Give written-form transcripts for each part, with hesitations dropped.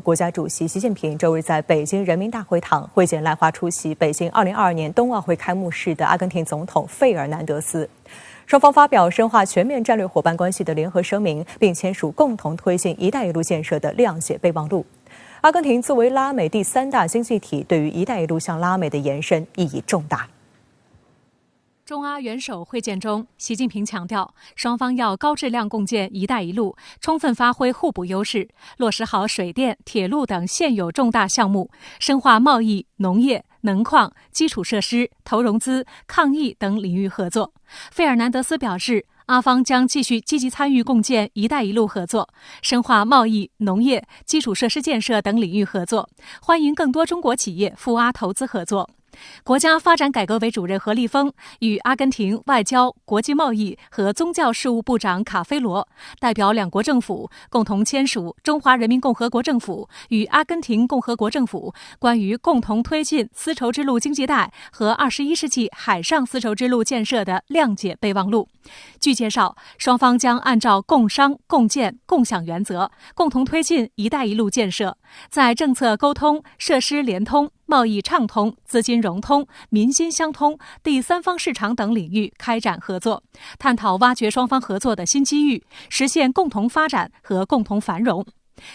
国家主席习近平周日在北京人民大会堂会见来华出席北京2022年冬奥会开幕式的阿根廷总统费尔南德斯。双方发表深化全面战略伙伴关系的联合声明，并签署共同推进“一带一路”建设的谅解备忘录。阿根廷作为拉美第3大经济体，对于“一带一路”向拉美的延伸意义重大。中阿元首会见中，习近平强调，双方要高质量共建“一带一路”，充分发挥互补优势，落实好水电、铁路等现有重大项目，深化贸易、农业、能矿、基础设施、投融资、抗疫等领域合作。费尔南德斯表示，阿方将继续积极参与共建“一带一路”合作，深化贸易、农业、基础设施建设等领域合作，欢迎更多中国企业赴阿投资合作。国家发展改革委主任何立峰与阿根廷外交、国际贸易和宗教事务部长卡菲罗代表两国政府共同签署中华人民共和国政府与阿根廷共和国政府关于共同推进丝绸之路经济带和21世纪海上丝绸之路建设的谅解备忘录。据介绍，双方将按照共商、共建、共享原则，共同推进“一带一路”建设，在政策沟通、设施联通、贸易畅通、资金融通、民心相通、第三方市场等领域开展合作，探讨挖掘双方合作的新机遇，实现共同发展和共同繁荣。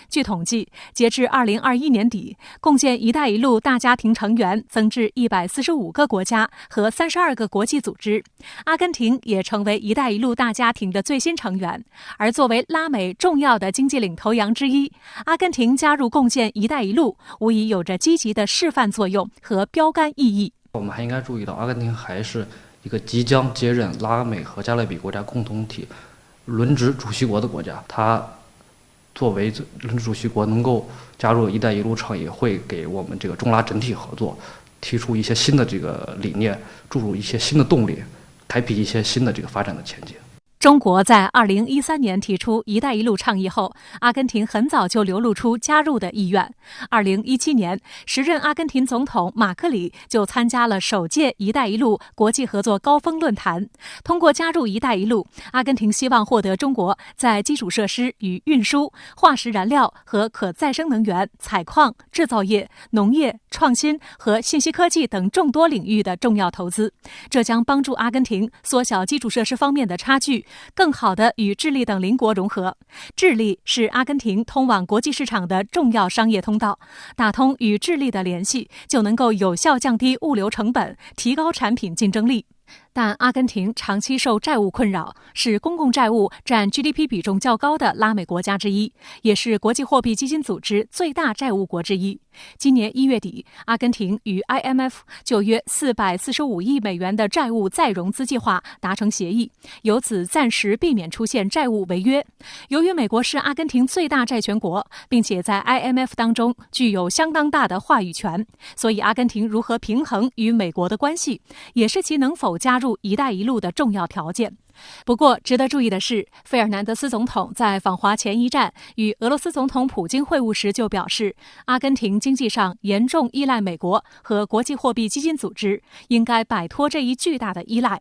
据统计，截至2021年底，共建“一带一路”大家庭成员增至145个国家和32个国际组织，阿根廷也成为“一带一路”大家庭的最新成员。而作为拉美重要的经济领头羊之一，阿根廷加入共建“一带一路”，无疑有着积极的示范作用和标杆意义。我们还应该注意到，阿根廷还是一个即将接任拉美和加勒比国家共同体轮值主席国的国家，它作为轮值主席国能够加入“一带一路”倡议，会给我们这个中拉整体合作提出一些新的这个理念，注入一些新的动力，开辟一些新的这个发展的前景。中国在2013年提出“一带一路”倡议后，阿根廷很早就流露出加入的意愿。2017年，时任阿根廷总统马克里就参加了首届“一带一路”国际合作高峰论坛。通过加入“一带一路”，阿根廷希望获得中国在基础设施与运输、化石燃料和可再生能源、采矿、制造业、农业、创新和信息科技等众多领域的重要投资。这将帮助阿根廷缩小基础设施方面的差距，更好地与智利等邻国融合。智利是阿根廷通往国际市场的重要商业通道，打通与智利的联系，就能够有效降低物流成本，提高产品竞争力。但阿根廷长期受债务困扰，是公共债务占 GDP 比重较高的拉美国家之一，也是国际货币基金组织最大债务国之一。今年1月底，阿根廷与 IMF 就约445亿美元的债务再融资计划达成协议，由此暂时避免出现债务违约。由于美国是阿根廷最大债权国，并且在 IMF 当中具有相当大的话语权，所以阿根廷如何平衡与美国的关系，也是其能否加入“一带一路”的重要条件。不过，值得注意的是，费尔南德斯总统在访华前一站与俄罗斯总统普京会晤时就表示，阿根廷经济上严重依赖美国和国际货币基金组织，应该摆脱这一巨大的依赖。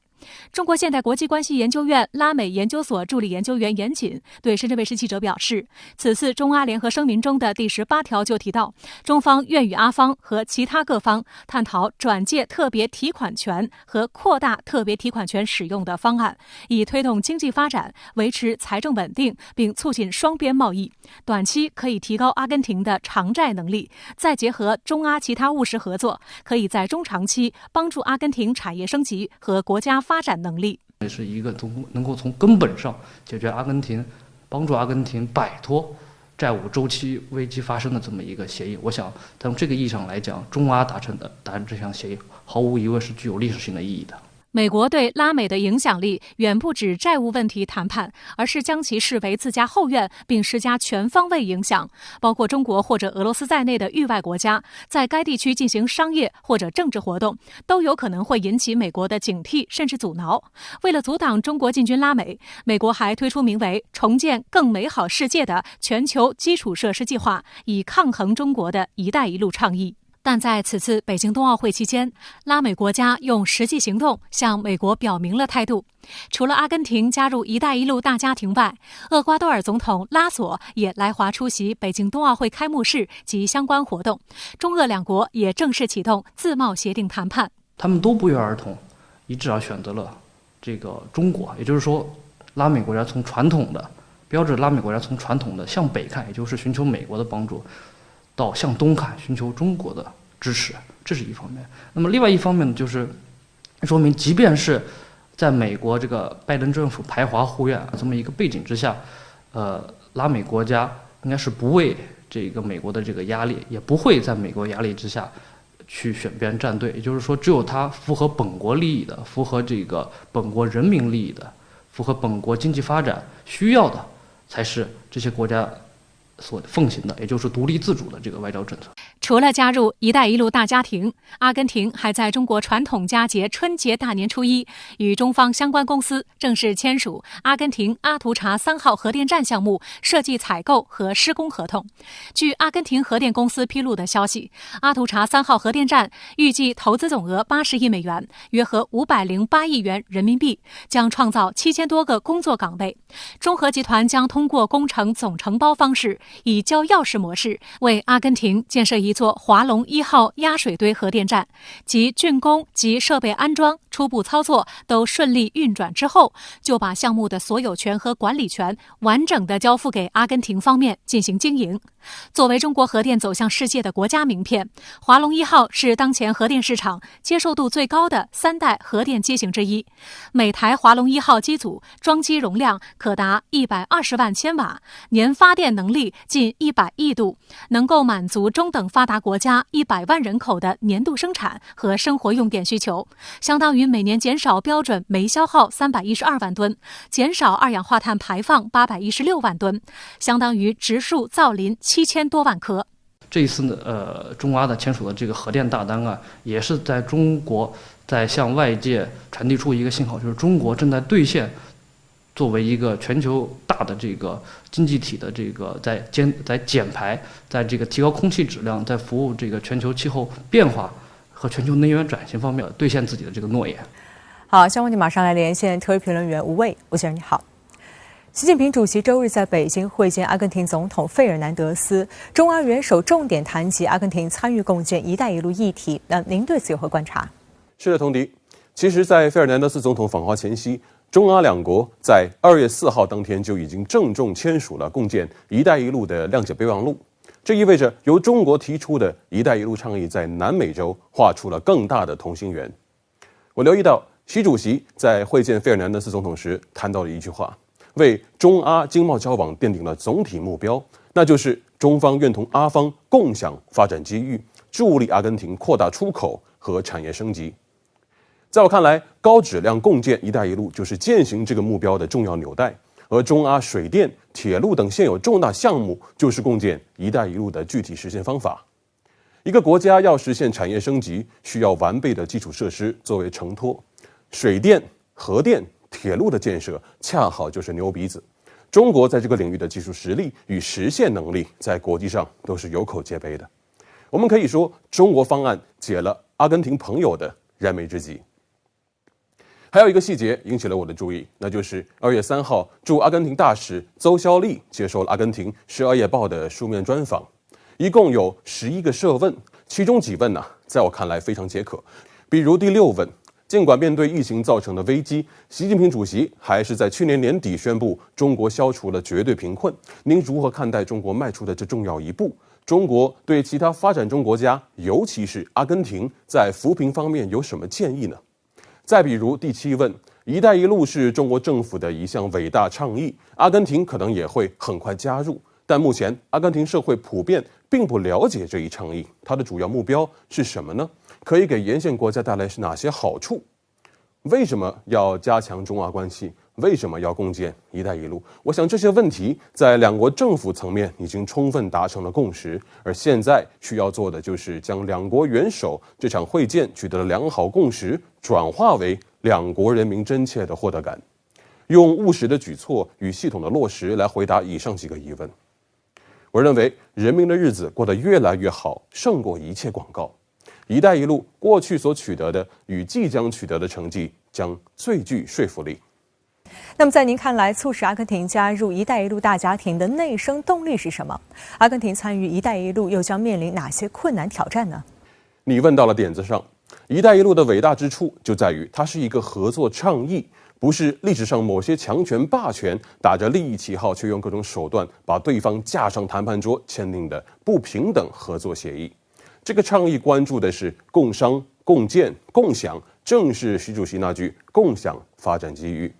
中国现代国际关系研究院拉美研究所助理研究员严谨对深圳卫视记者表示，此次中阿联合声明中的第18条就提到，中方愿与阿方和其他各方探讨转借特别提款权和扩大特别提款权使用的方案，以推动经济发展，维持财政稳定，并促进双边贸易。短期可以提高阿根廷的偿债能力，再结合中阿其他务实合作，可以在中长期帮助阿根廷产业升级和国家发展能力。是一个能够从根本上解决阿根廷，帮助阿根廷摆脱债务周期危机发生的这么一个协议。我想从这个意义上来讲，中阿达成这项协议毫无疑问是具有历史性的意义的。美国对拉美的影响力远不止债务问题谈判，而是将其视为自家后院，并施加全方位影响。包括中国或者俄罗斯在内的域外国家在该地区进行商业或者政治活动，都有可能会引起美国的警惕甚至阻挠。为了阻挡中国进军拉美，美国还推出名为“重建更美好世界”的全球基础设施计划，以抗衡中国的一带一路倡议。但在此次北京冬奥会期间，拉美国家用实际行动向美国表明了态度。除了阿根廷加入“一带一路”大家庭外，厄瓜多尔总统拉索也来华出席北京冬奥会开幕式及相关活动。中俄两国也正式启动自贸协定谈判。他们都不约而同，一致选择了这个中国，也就是说，拉美国家从传统的标志拉美国家从传统的向北看，也就是寻求美国的帮助，到向东看，寻求中国的支持，这是一方面。那么另外一方面呢，就是说明，即便是在美国这个拜登政府排华护院这么一个背景之下，拉美国家应该是不为这个美国的这个压力，也不会在美国压力之下去选边站队。也就是说，只有它符合本国利益的、符合这个本国人民利益的、符合本国经济发展需要的，才是这些国家所奉行的，也就是独立自主的这个外交政策。除了加入“一带一路”大家庭，阿根廷还在中国传统佳节春节大年初一与中方相关公司正式签署阿根廷阿图查3号核电站项目设计采购和施工合同。据阿根廷核电公司披露的消息，阿图查3号核电站预计投资总额80亿美元，约合508亿元人民币，将创造7000多个工作岗位。中核集团将通过工程总承包方式，以交钥匙模式为阿根廷建设一座华龙1号压水堆核电站，及竣工及设备安装、初步操作都顺利运转之后，就把项目的所有权和管理权完整地交付给阿根廷方面进行经营。作为中国核电走向世界的国家名片，华龙1号是当前核电市场接受度最高的3代核电机型之一。每台华龙1号机组装机容量可达120万千瓦，年发电能力近100亿度，能够满足中等发达国家100万人口的年度生产和生活用电需求，相当于每年减少标准煤消耗312万吨，减少二氧化碳排放816万吨，相当于植树造林7000多万棵。这一次呢，中阿的签署的这个核电大单啊，也是在中国在向外界传递出一个信号，就是中国正在兑现作为一个全球大的这个经济体的这个在减排，在这个提高空气质量，在服务这个全球气候变化和全球能源转型方面兑现自己的这个诺言。好，相关题马上来连线特约评论员吴畏，吴先生你好。习近平主席周日在北京会见阿根廷总统费尔南德斯，中阿元首重点谈及阿根廷参与共建“一带一路”议题。那您对此有何观察？是的，童迪。其实，在费尔南德斯总统访华前夕，中阿两国在2月4号当天就已经郑重签署了共建“一带一路”的谅解备忘录。这意味着由中国提出的一带一路倡议在南美洲画出了更大的同心圆。我留意到，习主席在会见费尔南德斯总统时谈到了一句话，为中阿经贸交往奠定了总体目标，那就是中方愿同阿方共享发展机遇，助力阿根廷扩大出口和产业升级。在我看来，高质量共建“一带一路”就是践行这个目标的重要纽带，而中阿水电、铁路等现有重大项目就是共建“一带一路”的具体实现方法。一个国家要实现产业升级，需要完备的基础设施作为承托，水电、核电、铁路的建设恰好就是牛鼻子。中国在这个领域的技术实力与实现能力，在国际上都是有口皆碑的。我们可以说，中国方案解了阿根廷朋友的燃眉之急。还有一个细节引起了我的注意，那就是2月3号，驻阿根廷大使邹肖丽接受了阿根廷《十二夜报》的书面专访，一共有11个设问，其中几问在我看来非常解渴。比如第6问，尽管面对疫情造成的危机，习近平主席还是在去年年底宣布中国消除了绝对贫困，您如何看待中国迈出的这重要一步？中国对其他发展中国家，尤其是阿根廷，在扶贫方面有什么建议呢？再比如第7问，“一带一路”是中国政府的一项伟大倡议，阿根廷可能也会很快加入，但目前阿根廷社会普遍并不了解这一倡议，它的主要目标是什么呢？可以给沿线国家带来哪些好处？为什么要加强中阿关系？为什么要共建“一带一路”？我想这些问题在两国政府层面已经充分达成了共识，而现在需要做的就是将两国元首这场会见取得的良好共识转化为两国人民真切的获得感，用务实的举措与系统的落实来回答以上几个疑问。我认为人民的日子过得越来越好，胜过一切广告。“一带一路”过去所取得的与即将取得的成绩将最具说服力。那么，在您看来，促使阿根廷加入“一带一路”大家庭的内生动力是什么？阿根廷参与“一带一路”又将面临哪些困难挑战呢？你问到了点子上，“一带一路”的伟大之处就在于它是一个合作倡议，不是历史上某些强权霸权打着利益旗号，却用各种手段把对方架上谈判桌签订的不平等合作协议。这个倡议关注的是共商、共建、共享，正是习主席那句“共享发展机遇”。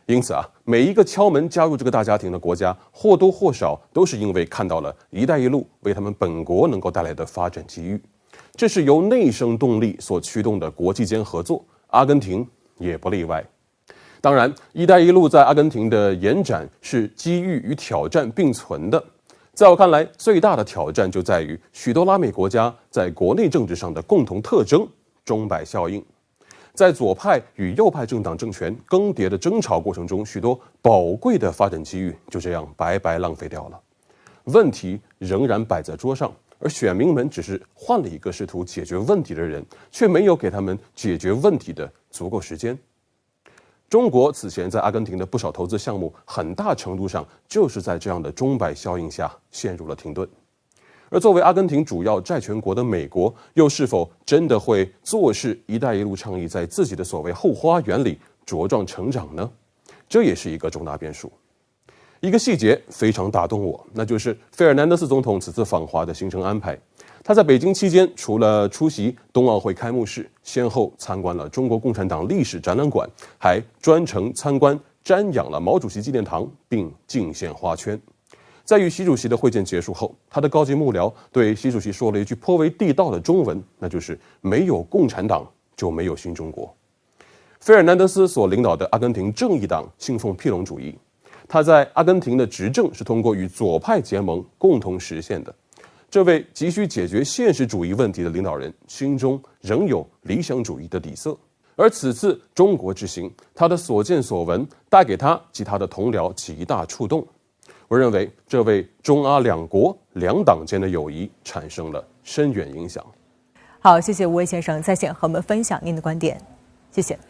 因此每一个敲门加入这个大家庭的国家，或多或少都是因为看到了“一带一路”为他们本国能够带来的发展机遇。这是由内生动力所驱动的国际间合作，阿根廷也不例外。当然，“一带一路”在阿根廷的延展是机遇与挑战并存的。在我看来，最大的挑战就在于许多拉美国家在国内政治上的共同特征——钟摆效应。在左派与右派政党政权更迭的争吵过程中，许多宝贵的发展机遇就这样白白浪费掉了。问题仍然摆在桌上，而选民们只是换了一个试图解决问题的人，却没有给他们解决问题的足够时间。中国此前在阿根廷的不少投资项目，很大程度上就是在这样的钟摆效应下陷入了停顿。而作为阿根廷主要债权国的美国，又是否真的会坐视“一带一路”倡议在自己的所谓后花园里茁壮成长呢？这也是一个重大变数。一个细节非常打动我，那就是费尔南德斯总统此次访华的行程安排。他在北京期间，除了出席冬奥会开幕式，先后参观了中国共产党历史展览馆，还专程参观瞻仰了毛主席纪念堂，并敬献花圈。在与习主席的会见结束后，他的高级幕僚对习主席说了一句颇为地道的中文，那就是“没有共产党就没有新中国”。费尔南德斯所领导的阿根廷正义党信奉庇隆主义，他在阿根廷的执政是通过与左派结盟共同实现的。这位急需解决现实主义问题的领导人，心中仍有理想主义的底色。而此次中国之行，他的所见所闻带给他及他的同僚极大触动。我认为，这为中阿两国两党间的友谊产生了深远影响。好，谢谢吴伟先生在线和我们分享您的观点，谢谢。